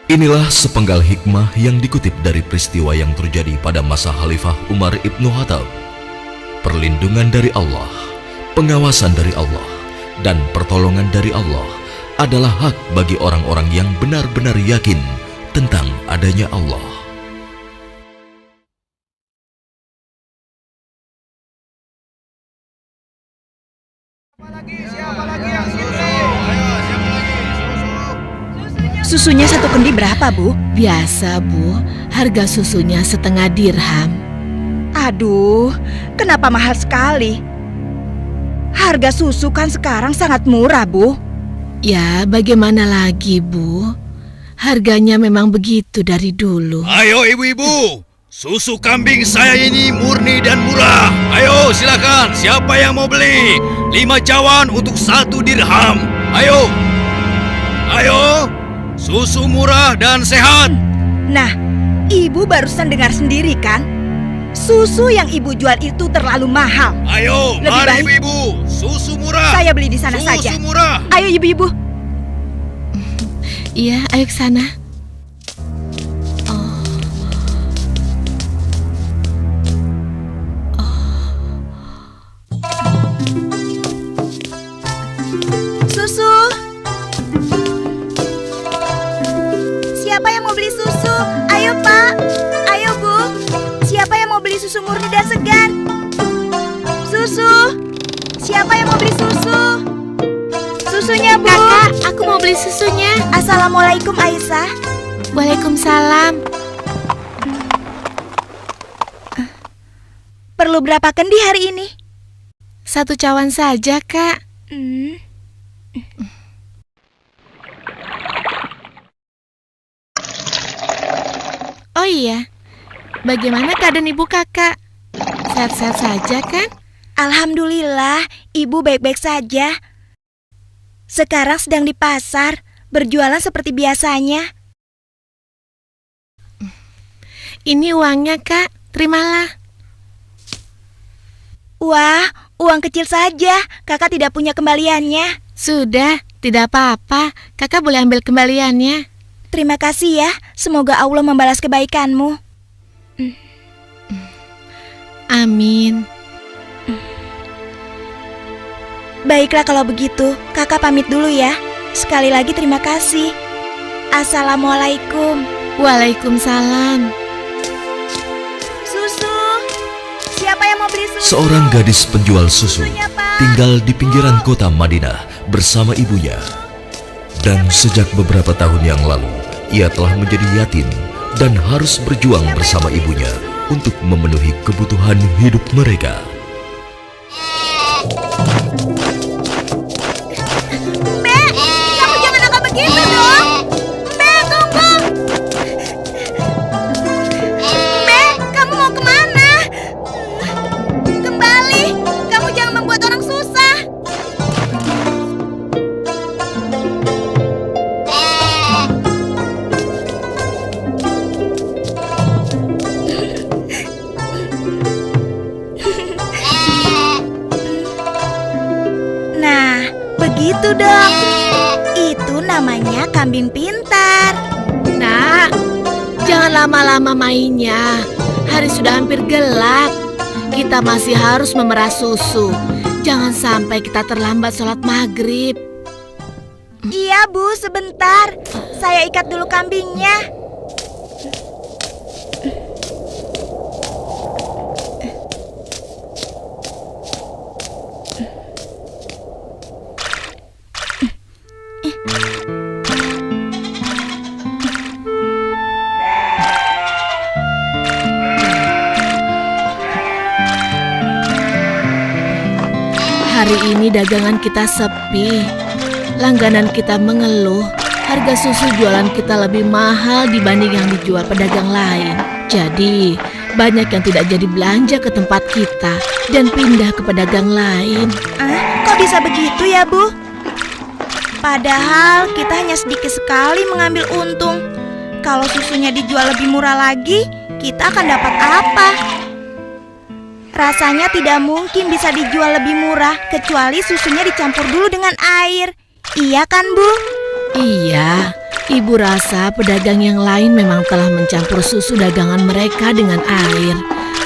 Inilah sepenggal hikmah yang dikutip dari peristiwa yang terjadi pada masa Khalifah Umar ibnu Khattab. Perlindungan dari Allah, pengawasan dari Allah, dan pertolongan dari Allah adalah hak bagi orang-orang yang benar-benar yakin tentang adanya Allah. Susunya satu kendi berapa, Bu? Biasa, Bu. Harga susunya setengah dirham. Aduh, kenapa mahal sekali? Harga susu kan sekarang sangat murah, Bu. Ya, bagaimana lagi, Bu? Harganya memang begitu dari dulu. Ayo ibu-ibu, susu kambing saya ini murni dan murah. Ayo silakan, siapa yang mau beli? 5 cawan untuk 1 dirham. Ayo, ayo, susu murah dan sehat. Nah, Ibu barusan dengar sendiri kan? Susu yang Ibu jual itu terlalu mahal. Ayo, Lebih mari baik ibu-ibu, susu murah. saya beli di sana Susu saja. murah. Ayo ibu-ibu. Iya, ayo ke sana. Susu. Siapa yang mau beli susu? Ayo Pak. Ayo Bu. Siapa yang mau beli susu murni dan segar? Susu. Siapa yang mau beli susu? Susunya Bu. Kakak, aku mau beli susunya. Assalamualaikum Aisyah. Waalaikumsalam. Perlu berapa kendi hari ini? 1 cawan saja, Kak. Oh iya, bagaimana keadaan ibu kakak? Sehat-sehat saja kan? Alhamdulillah, Ibu baik-baik saja. Sekarang sedang di pasar, berjualan seperti biasanya. Ini uangnya, Kak. Terimalah. Wah, uang kecil saja. Kakak tidak punya kembaliannya. Sudah, tidak apa-apa. Kakak boleh ambil kembaliannya. Terima kasih ya. Semoga Allah membalas kebaikanmu. Amin. Baiklah kalau begitu, kakak pamit dulu ya. Sekali lagi terima kasih. Assalamualaikum. Waalaikumsalam. Susu. Siapa yang mau beli susu? Seorang gadis penjual susu Susunya, Pak. tinggal di pinggiran kota Madinah bersama ibunya. Dan sejak beberapa tahun yang lalu, ia telah menjadi yatim dan harus berjuang bersama ibunya untuk memenuhi kebutuhan hidup mereka. Mbak, kamu jangan nakal begitu dong. Mbak, tunggu. Mbak, kamu mau kemana? Kembali, kamu jangan membuat orang susah. Nah, begitu dong. Itu namanya kambing pintar. Nak, jangan lama-lama mainnya. Hari sudah hampir gelap. Kita masih harus memerah susu. Jangan sampai kita terlambat sholat maghrib. Iya, Bu, sebentar. Saya ikat dulu kambingnya. Hari ini dagangan kita sepi. Langganan kita mengeluh. Harga susu jualan kita lebih mahal dibanding yang dijual pedagang lain. Jadi, banyak yang tidak jadi belanja ke tempat kita dan pindah ke pedagang lain. Kok bisa begitu ya, Bu? Padahal kita hanya sedikit sekali mengambil untung. Kalau susunya dijual lebih murah lagi, kita akan dapat apa? Rasanya tidak mungkin bisa dijual lebih murah kecuali susunya dicampur dulu dengan air. Iya kan, Bu? Iya, Ibu rasa pedagang yang lain memang telah mencampur susu dagangan mereka dengan air,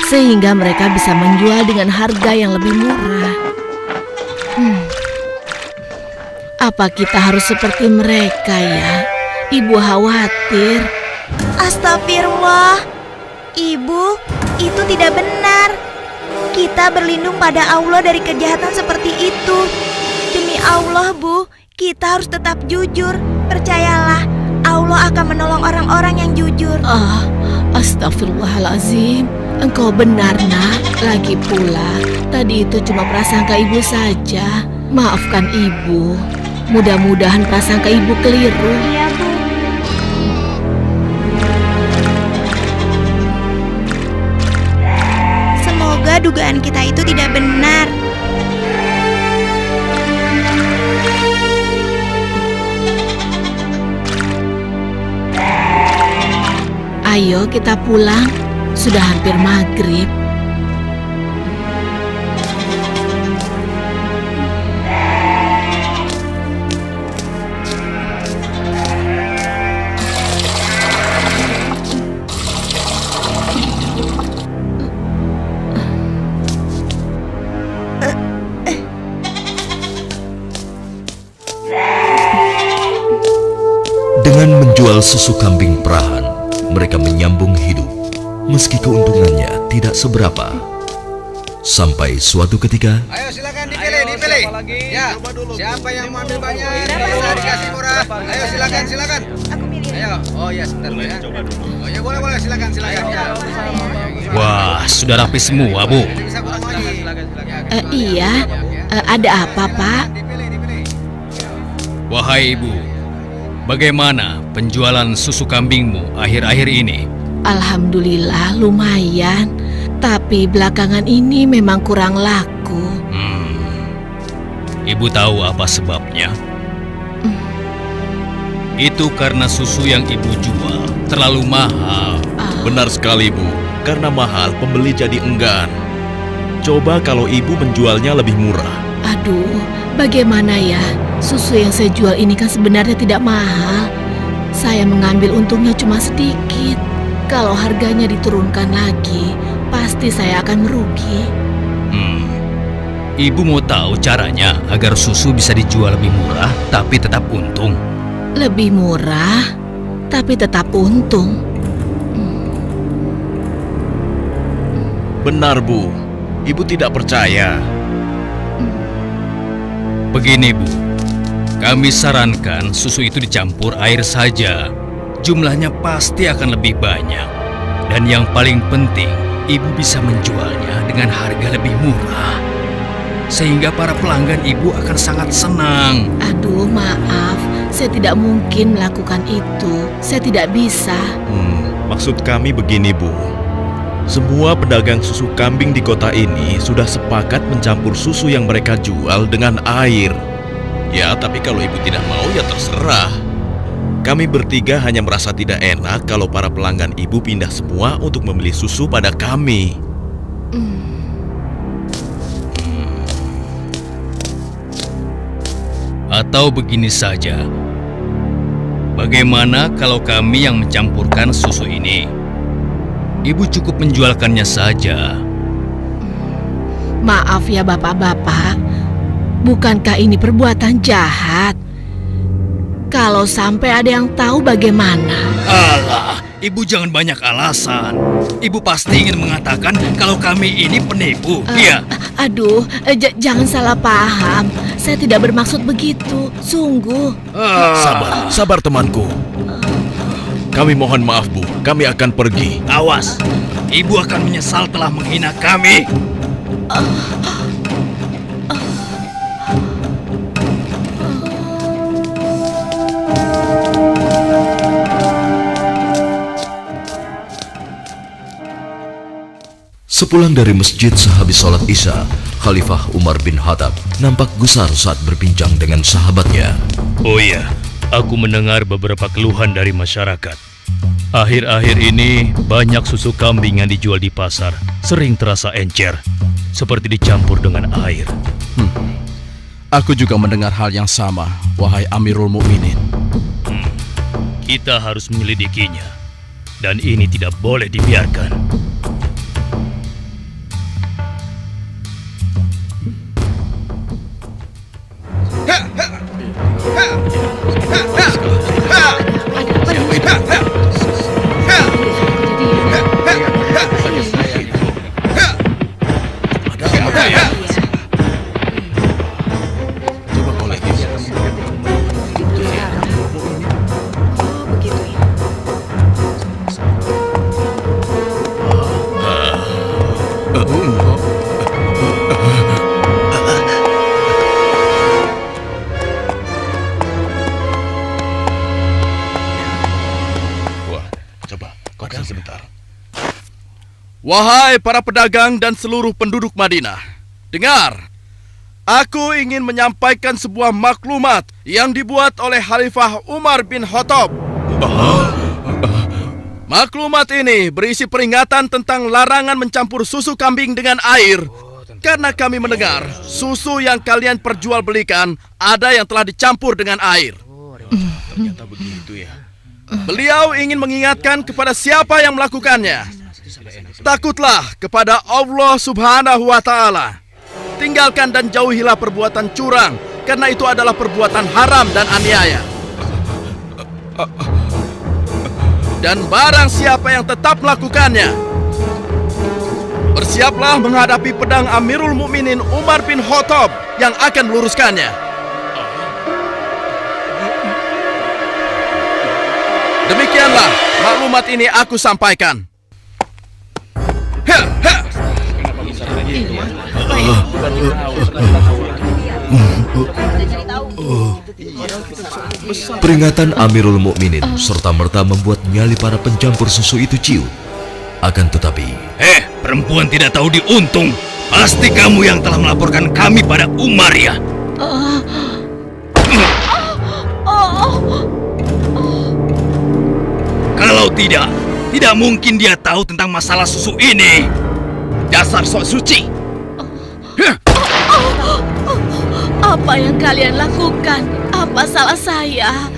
sehingga mereka bisa menjual dengan harga yang lebih murah. Apa kita harus seperti mereka ya? Ibu khawatir. Astagfirullah. Ibu, itu tidak benar. Kita berlindung pada Allah dari kejahatan seperti itu. Demi Allah, Bu, kita harus tetap jujur. Percayalah, Allah akan menolong orang-orang yang jujur. Astagfirullahalazim. Engkau benar, Nak. Lagi pula, tadi itu cuma prasangka ibu saja. Maafkan ibu. Mudah-mudahan prasangka ibu keliru. Iya, Bu. Semoga dugaan kita itu tidak benar. Ayo kita pulang. Sudah hampir maghrib. Dengan menjual susu kambing perahan, mereka menyambung hidup, meski keuntungannya tidak seberapa. Sampai suatu ketika, Ayo silakan dipilih. Ya, siapa yang mau ambil banyak bisa dikasih murah. Ayo silakan. Aku milih. Ayo, oh ya sebentar ya. Oh ya boleh silakan ya. Wah, sudah rapi semua, Bu. Bisa kurang lagi. Iya, ada apa, Pak? Dipilih. Wahai Ibu, bagaimana penjualan susu kambingmu akhir-akhir ini? Alhamdulillah lumayan, tapi belakangan ini memang kurang laku. Ibu tahu apa sebabnya? Itu karena susu yang ibu jual terlalu mahal. Benar sekali, Bu. Karena mahal, pembeli jadi enggan. Coba kalau ibu menjualnya lebih murah. Aduh, bagaimana ya? Susu yang saya jual ini kan sebenarnya tidak mahal. Saya mengambil untungnya cuma sedikit. Kalau harganya diturunkan lagi, pasti saya akan merugi. Ibu mau tahu caranya agar susu bisa dijual lebih murah tapi tetap untung? Lebih murah, tapi tetap untung. Benar, Bu. Ibu tidak percaya. Begini, Bu. Kami sarankan susu itu dicampur air saja. Jumlahnya pasti akan lebih banyak. Dan yang paling penting, ibu bisa menjualnya dengan harga lebih murah. Sehingga para pelanggan ibu akan sangat senang. Aduh, maaf. Saya tidak mungkin melakukan itu. Saya tidak bisa. Maksud kami begini, Bu. Semua pedagang susu kambing di kota ini sudah sepakat mencampur susu yang mereka jual dengan air. Ya, tapi kalau ibu tidak mau ya terserah. Kami bertiga hanya merasa tidak enak kalau para pelanggan ibu pindah semua untuk membeli susu pada kami. Atau begini saja. Bagaimana kalau kami yang mencampurkan susu ini? Ibu cukup menjualkannya saja. Maaf ya bapak-bapak. Bukankah ini perbuatan jahat? Kalau sampai ada yang tahu bagaimana? Alah, ibu jangan banyak alasan. Ibu pasti ingin mengatakan kalau kami ini penipu, iya? Aduh, jangan salah paham. Saya tidak bermaksud begitu, sungguh. Sabar temanku. Kami mohon maaf, Bu. Kami akan pergi. Awas, ibu akan menyesal telah menghina kami. Sepulang dari masjid sehabis sholat Isya, Khalifah Umar bin Khattab nampak gusar saat berbincang dengan sahabatnya. Oh iya, aku mendengar beberapa keluhan dari masyarakat. Akhir-akhir ini banyak susu kambing yang dijual di pasar sering terasa encer, seperti dicampur dengan air. Aku juga mendengar hal yang sama, wahai Amirul Mukminin. Kita harus menyelidikinya. Dan ini tidak boleh dibiarkan. Wahai para pedagang dan seluruh penduduk Madinah, dengar, aku ingin menyampaikan sebuah maklumat yang dibuat oleh Khalifah Umar bin Khattab. Maklumat ini berisi peringatan tentang larangan mencampur susu kambing dengan air. Karena kami mendengar susu yang kalian perjualbelikan ada yang telah dicampur dengan air. Ternyata begitu ya. Beliau ingin mengingatkan kepada siapa yang melakukannya. Takutlah kepada Allah Subhanahu wa Ta'ala. Tinggalkan dan jauhilah perbuatan curang, karena itu adalah perbuatan haram dan aniaya. Dan barang siapa yang tetap melakukannya, bersiaplah menghadapi pedang Amirul Mukminin Umar bin Khattab yang akan meluruskannya. Demikianlah maklumat ini aku sampaikan. Peringatan Amirul Mukminin serta-merta membuat nyali para pencampur susu itu ciut. Akan tetapi, Perempuan tidak tahu diuntung. Pasti kamu yang telah melaporkan kami pada Umar ya. Kalau tidak mungkin dia tahu tentang masalah susu ini. Dasar sok suci. Apa yang kalian lakukan? Apa salah saya?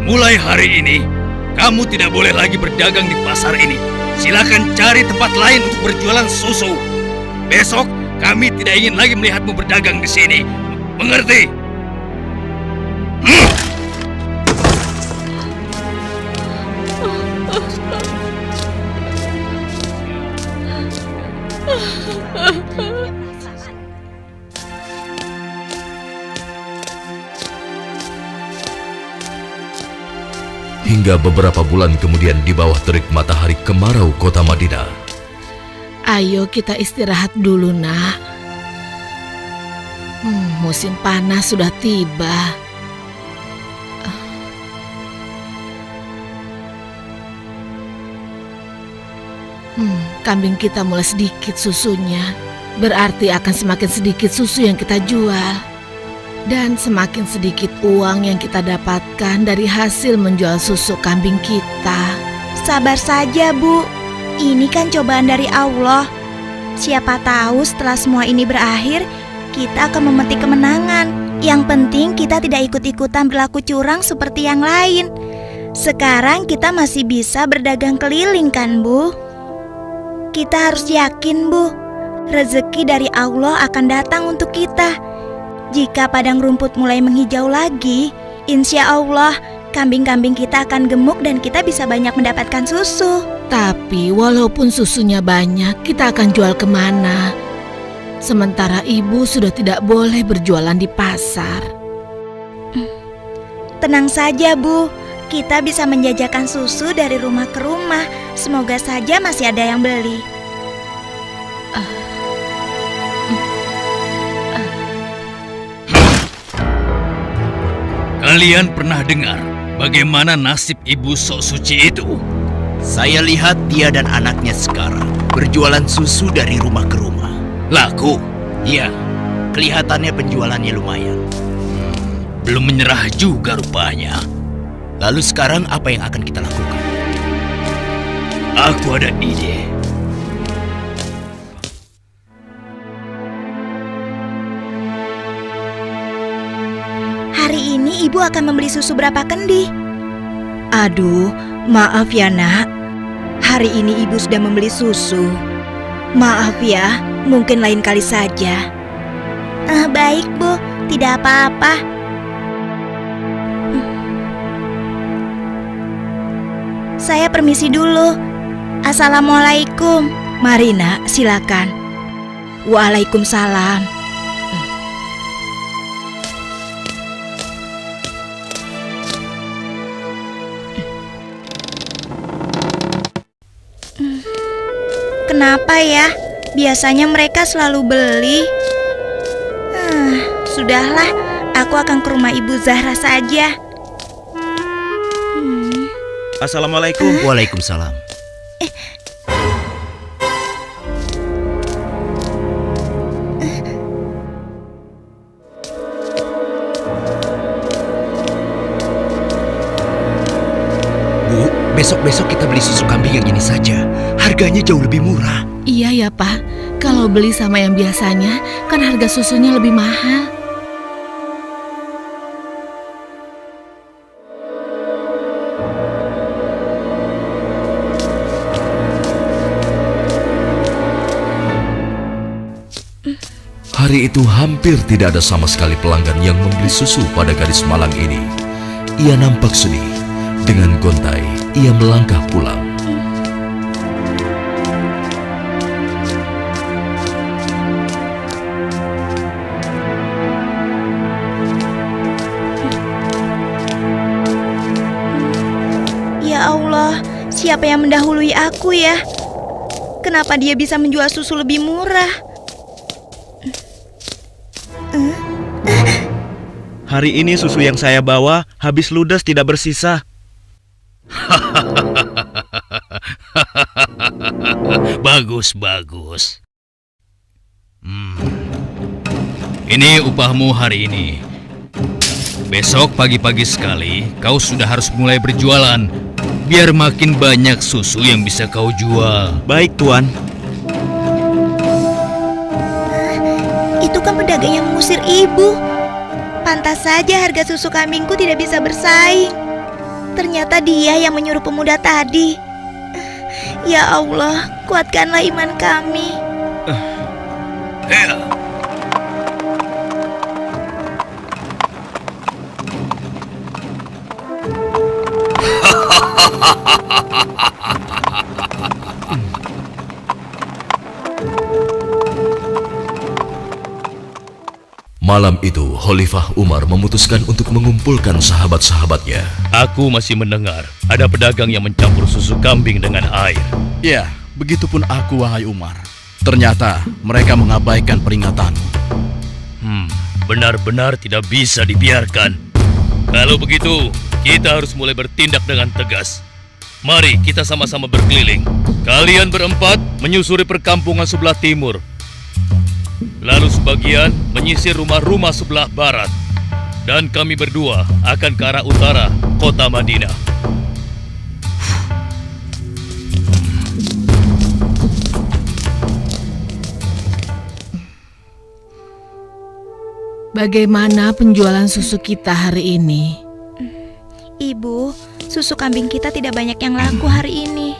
Mulai hari ini, kamu tidak boleh lagi berdagang di pasar ini. Silakan cari tempat lain untuk berjualan susu. Besok, kami tidak ingin lagi melihatmu berdagang di sini. Mengerti? hingga beberapa bulan kemudian di bawah terik matahari kemarau kota Madinah. Ayo kita istirahat dulu, Nak. Musim panas sudah tiba. Kambing kita mulai sedikit susunya. Berarti akan semakin sedikit susu yang kita jual. Dan semakin sedikit uang yang kita dapatkan dari hasil menjual susu kambing kita. Sabar saja, Bu. Ini kan cobaan dari Allah. Siapa tahu setelah semua ini berakhir, kita akan memetik kemenangan. Yang penting kita tidak ikut-ikutan berlaku curang seperti yang lain. Sekarang kita masih bisa berdagang keliling kan, Bu? Kita harus yakin, Bu. Rezeki dari Allah akan datang untuk kita. Jika padang rumput mulai menghijau lagi, insya Allah kambing-kambing kita akan gemuk dan kita bisa banyak mendapatkan susu. Tapi walaupun susunya banyak, kita akan jual kemana? Sementara ibu sudah tidak boleh berjualan di pasar. Tenang saja, Bu. Kita bisa menjajakan susu dari rumah ke rumah. Semoga saja masih ada yang beli. Kalian pernah dengar bagaimana nasib ibu sok suci itu? Saya lihat dia dan anaknya sekarang berjualan susu dari rumah ke rumah. Laku? Iya, kelihatannya penjualannya lumayan. Belum menyerah juga rupanya. Lalu sekarang apa yang akan kita lakukan? Aku ada ide. Hari ini ibu akan membeli susu berapa kendi? Aduh, maaf ya nak. Hari ini ibu sudah membeli susu. Maaf ya, mungkin lain kali saja. Baik bu, tidak apa-apa. Saya permisi dulu. Assalamualaikum. Mari nak, silakan. Waalaikumsalam. Kenapa ya? Biasanya mereka selalu beli. Sudahlah, aku akan ke rumah Ibu Zahra saja. Assalamualaikum. Waalaikumsalam. Bu, besok-besok kita beli susu kambing yang ini saja. Harganya jauh lebih murah. Iya ya Pak, kalau beli sama yang biasanya kan harga susunya lebih mahal. Hari itu hampir tidak ada sama sekali pelanggan yang membeli susu pada gadis malang ini. Ia nampak sedih. Dengan gontai, ia melangkah pulang. Ya Allah, siapa yang mendahului aku ya? Kenapa dia bisa menjual susu lebih murah? Hari ini susu yang saya bawa habis ludes tidak bersisa. Bagus, bagus. Ini upahmu hari ini. Besok pagi-pagi sekali kau sudah harus mulai berjualan, biar makin banyak susu yang bisa kau jual. Baik, Tuan. Itu kan pedagang yang mengusir ibu. Pantas saja harga susu kambingku tidak bisa bersaing. Ternyata dia yang menyuruh pemuda tadi. Ya Allah, kuatkanlah iman kami. Malam itu, Khalifah Umar memutuskan untuk mengumpulkan sahabat-sahabatnya. Aku masih mendengar ada pedagang yang mencampur susu kambing dengan air. Ya, begitupun aku, wahai Umar. Ternyata mereka mengabaikan peringatan. Benar-benar tidak bisa dibiarkan. Kalau begitu, kita harus mulai bertindak dengan tegas. Mari kita sama-sama berkeliling. Kalian berempat menyusuri perkampungan sebelah timur. Lalu sebagian menyisir rumah-rumah sebelah barat. Dan kami berdua akan ke arah utara, kota Madinah. Bagaimana penjualan susu kita hari ini? Ibu, susu kambing kita tidak banyak yang laku hari ini.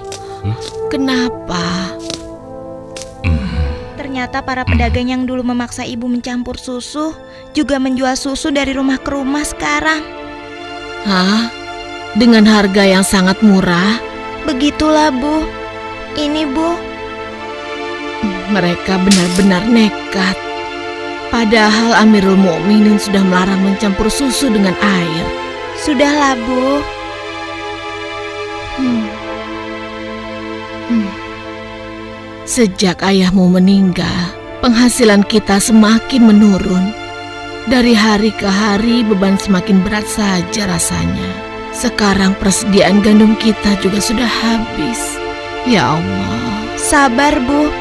Kenapa? Ternyata para pedagang yang dulu memaksa ibu mencampur susu juga menjual susu dari rumah ke rumah sekarang. Hah? Dengan harga yang sangat murah? Begitulah, Bu. Ini, Bu. Mereka benar-benar nekat. Padahal Amirul Mukminin sudah melarang mencampur susu dengan air. Sudahlah, Bu. Sejak ayahmu meninggal, penghasilan kita semakin menurun. Dari hari ke hari beban semakin berat saja rasanya. Sekarang persediaan gandum kita juga sudah habis. Ya Allah. Sabar, Bu.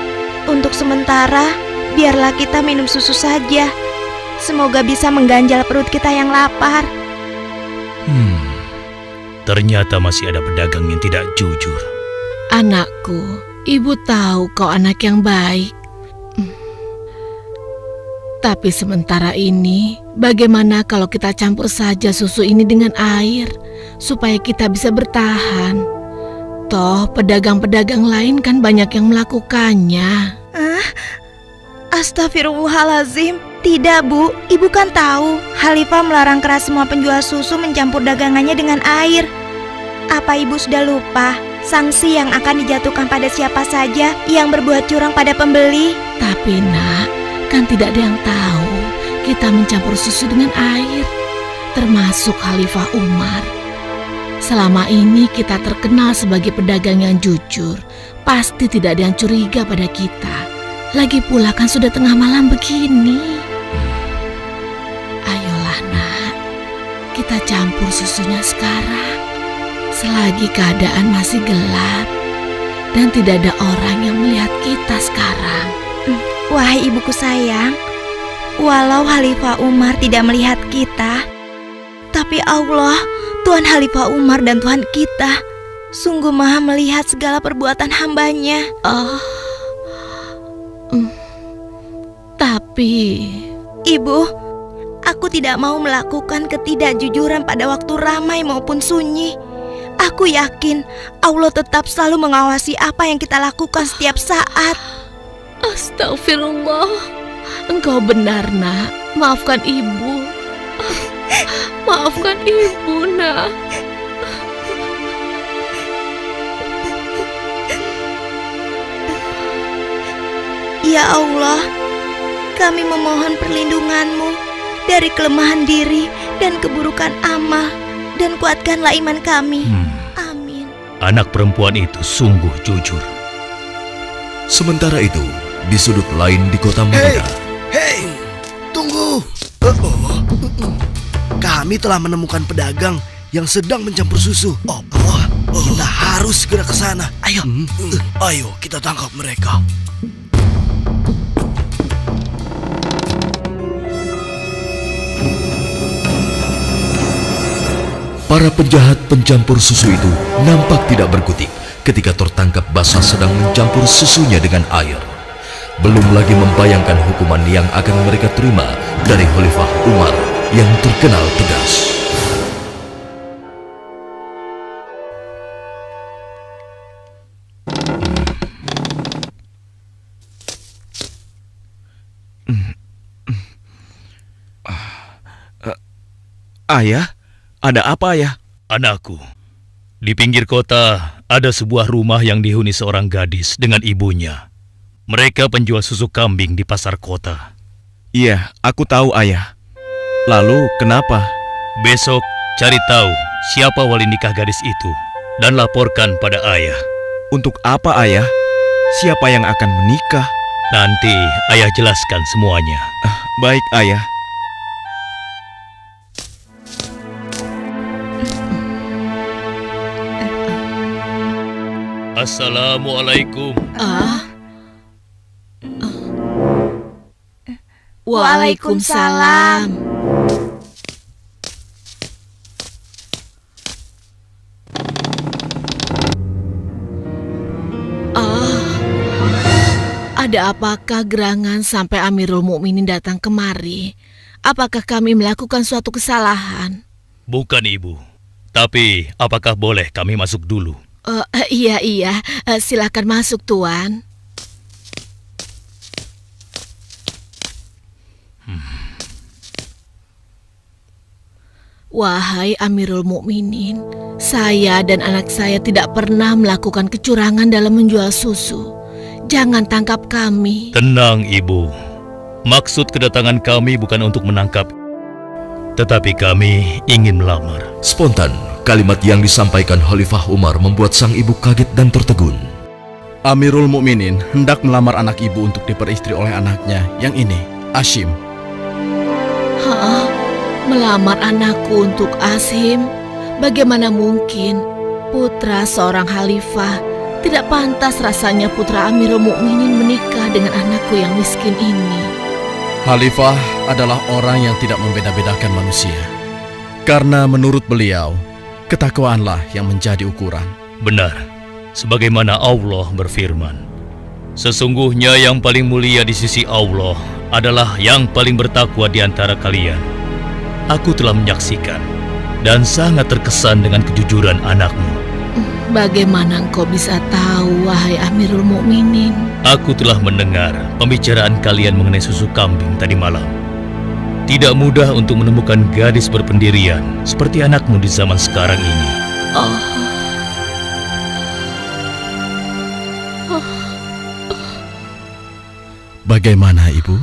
Untuk sementara, biarlah kita minum susu saja. Semoga bisa mengganjal perut kita yang lapar. Ternyata masih ada pedagang yang tidak jujur. Anakku, ibu tahu kau anak yang baik. Tapi sementara ini, bagaimana kalau kita campur saja susu ini dengan air, supaya kita bisa bertahan? Toh, pedagang-pedagang lain kan banyak yang melakukannya. Astagfirullahalazim. Tidak, Bu. Ibu kan tahu, Khalifah melarang keras semua penjual susu mencampur dagangannya dengan air. Apa ibu sudah lupa sanksi yang akan dijatuhkan pada siapa saja yang berbuat curang pada pembeli? Tapi nak, kan tidak ada yang tahu kita mencampur susu dengan air, termasuk Khalifah Umar. Selama ini kita terkenal sebagai pedagang yang jujur. Pasti tidak ada yang curiga pada kita. Lagi pula kan sudah tengah malam begini. Ayolah nak, kita campur susunya sekarang. Selagi keadaan masih gelap dan tidak ada orang yang melihat kita sekarang. Wahai ibuku sayang, walau Khalifah Umar tidak melihat kita, tapi Allah, Tuhan Khalifah Umar dan Tuhan kita, sungguh maha melihat segala perbuatan hambanya. Tapi Ibu, aku tidak mau melakukan ketidakjujuran pada waktu ramai maupun sunyi. Aku yakin Allah tetap selalu mengawasi apa yang kita lakukan setiap saat. Astagfirullah, engkau benar nak. Maafkan ibu. Maafkan ibu nak. Ya Allah, kami memohon perlindungan-Mu dari kelemahan diri dan keburukan amal, dan kuatkanlah iman kami. Amin. Anak perempuan itu sungguh jujur. Sementara itu, di sudut lain di kota Madinah. Hei, tunggu. Kami telah menemukan pedagang yang sedang mencampur susu. Kita harus segera ke sana. Ayo kita tangkap mereka. Para penjahat pencampur susu itu nampak tidak berkutik ketika tertangkap basah sedang mencampur susunya dengan air. Belum lagi membayangkan hukuman yang akan mereka terima dari Khalifah Umar yang terkenal tegas. Ayah? Ada apa ya? Anakku, di pinggir kota ada sebuah rumah yang dihuni seorang gadis dengan ibunya. Mereka penjual susu kambing di pasar kota. Iya, aku tahu ayah. Lalu kenapa? Besok cari tahu siapa wali nikah gadis itu dan laporkan pada ayah. Untuk apa ayah? Siapa yang akan menikah? Nanti ayah jelaskan semuanya. Baik ayah. Assalamualaikum. Waalaikumsalam. Ada apakah gerangan sampai Amirul Mukminin datang kemari? Apakah kami melakukan suatu kesalahan? Bukan ibu. Tapi apakah boleh kami masuk dulu? Iya, silakan masuk tuan. Wahai Amirul Mukminin, saya dan anak saya tidak pernah melakukan kecurangan dalam menjual susu. Jangan tangkap kami. Tenang ibu. Maksud kedatangan kami bukan untuk menangkap, tetapi kami ingin melamar. Spontan, kalimat yang disampaikan Khalifah Umar membuat sang ibu kaget dan tertegun. Amirul Mukminin hendak melamar anak ibu untuk diperistri oleh anaknya yang ini, Ashim. Melamar anakku untuk Ashim? Bagaimana mungkin? Putra seorang khalifah Tidak pantas rasanya putra Amirul Mukminin menikah dengan anakku yang miskin ini. Khalifah adalah orang yang tidak membeda-bedakan manusia. Karena menurut beliau, ketakwaanlah yang menjadi ukuran. Benar, sebagaimana Allah berfirman, sesungguhnya yang paling mulia di sisi Allah adalah yang paling bertakwa di antara kalian. Aku telah menyaksikan dan sangat terkesan dengan kejujuran anakmu. Bagaimana engkau bisa tahu, wahai Amirul Mukminin? Aku telah mendengar pembicaraan kalian mengenai susu kambing tadi malam. Tidak mudah untuk menemukan gadis berpendirian seperti anakmu di zaman sekarang ini. Bagaimana, Ibu?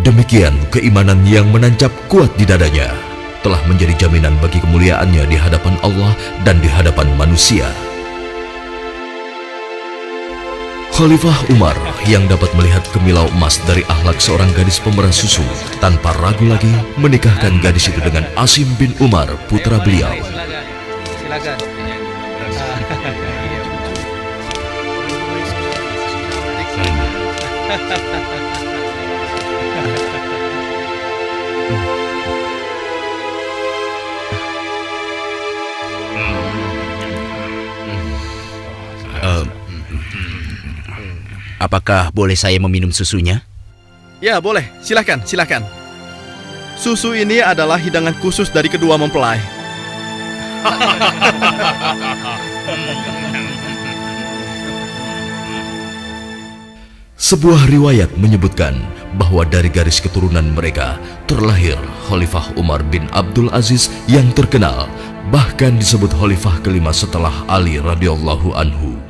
Demikian keimanan yang menancap kuat di dadanya telah menjadi jaminan bagi kemuliaannya di hadapan Allah dan di hadapan manusia. Khalifah Umar yang dapat melihat kemilau emas dari akhlak seorang gadis pemeras susu tanpa ragu lagi menikahkan gadis itu dengan Asim bin Umar, putra beliau. Silakan. Apakah boleh saya meminum susunya? Ya, boleh. Silakan, silakan. Susu ini adalah hidangan khusus dari kedua mempelai. Sebuah riwayat menyebutkan bahwa dari garis keturunan mereka terlahir Khalifah Umar bin Abdul Aziz yang terkenal, bahkan disebut khalifah kelima setelah Ali radhiyallahu anhu.